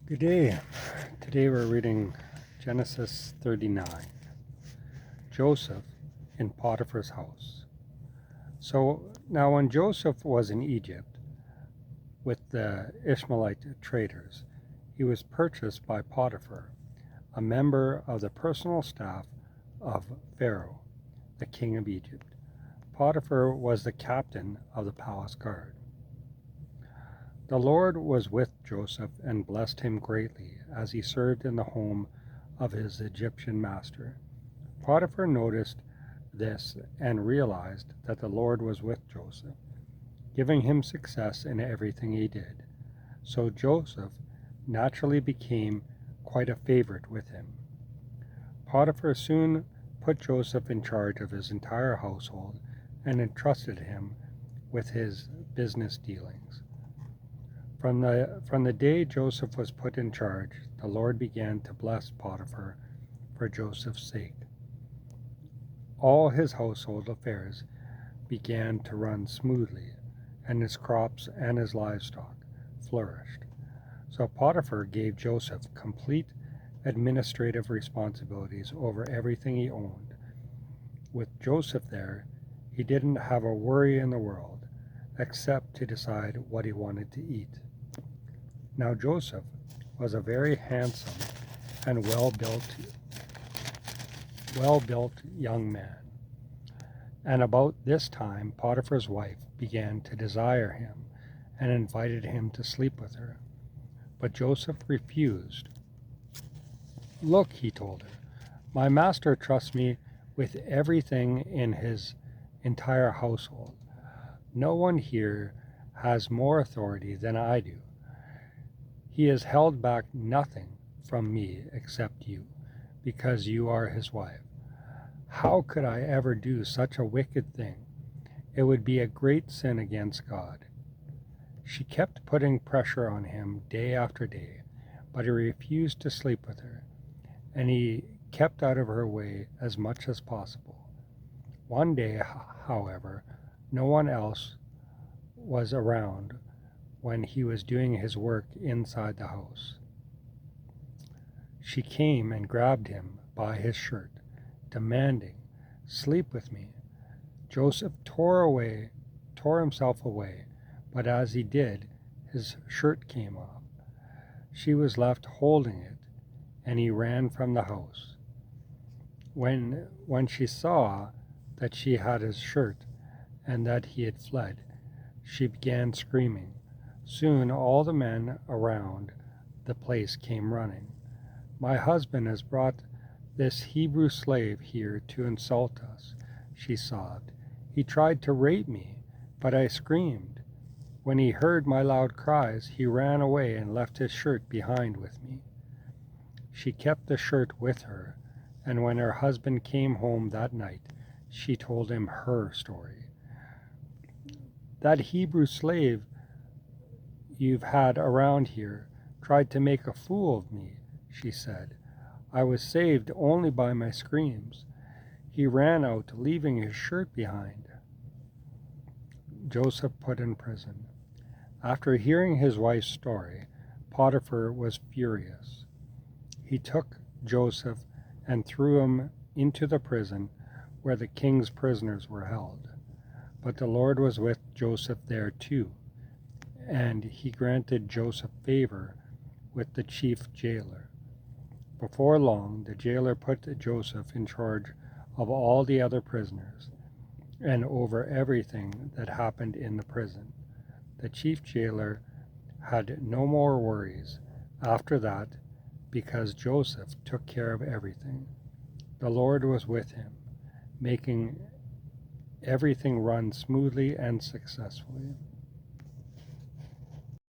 Good day. Today we're reading Genesis 39. Joseph in Potiphar's house. So now when Joseph was in Egypt with the Ishmaelite traders, he was purchased by Potiphar, a member of the personal staff of Pharaoh, the king of Egypt. Potiphar was the captain of the palace guard. The Lord was with Joseph and blessed him greatly as he served in the home of his Egyptian master. Potiphar noticed this and realized that the Lord was with Joseph, giving him success in everything he did. So Joseph naturally became quite a favorite with him. Potiphar soon put Joseph in charge of his entire household and entrusted him with his business dealings. From the day Joseph was put in charge, the Lord began to bless Potiphar for Joseph's sake. All his household affairs began to run smoothly, and his crops and his livestock flourished. So Potiphar gave Joseph complete administrative responsibilities over everything he owned. With Joseph there, he didn't have a worry in the world, except to decide what he wanted to eat. Now Joseph was a very handsome and well-built young man. And about this time Potiphar's wife began to desire him and invited him to sleep with her. But Joseph refused. "Look," he told her, "my master trusts me with everything in his entire household. No one here has more authority than I do. He has held back nothing from me except you, because you are his wife. How could I ever do such a wicked thing? It would be a great sin against God." She kept putting pressure on him day after day, but he refused to sleep with her, and he kept out of her way as much as possible. One day, however, no one else was around when he was doing his work inside the house. She came and grabbed him by his shirt, demanding, "Sleep with me." Joseph tore himself away, but as he did, his shirt came off. She was left holding it, and he ran from the house. When she saw that she had his shirt and that he had fled, she began screaming. Soon all the men around the place came running. "My husband has brought this Hebrew slave here to insult us," she sobbed. "He tried to rape me, but I screamed. When he heard my loud cries, he ran away and left his shirt behind with me." She kept the shirt with her, and when her husband came home that night, she told him her story. "That Hebrew slave you've had around here tried to make a fool of me," she said. "I was saved only by my screams. He ran out, leaving his shirt behind." Joseph put in prison. After hearing his wife's story, Potiphar was furious. He took Joseph and threw him into the prison where the king's prisoners were held. But the Lord was with Joseph there too, and he granted Joseph favor with the chief jailer. Before long, the jailer put Joseph in charge of all the other prisoners and over everything that happened in the prison. The chief jailer had no more worries after that because Joseph took care of everything. The Lord was with him, making everything run smoothly and successfully.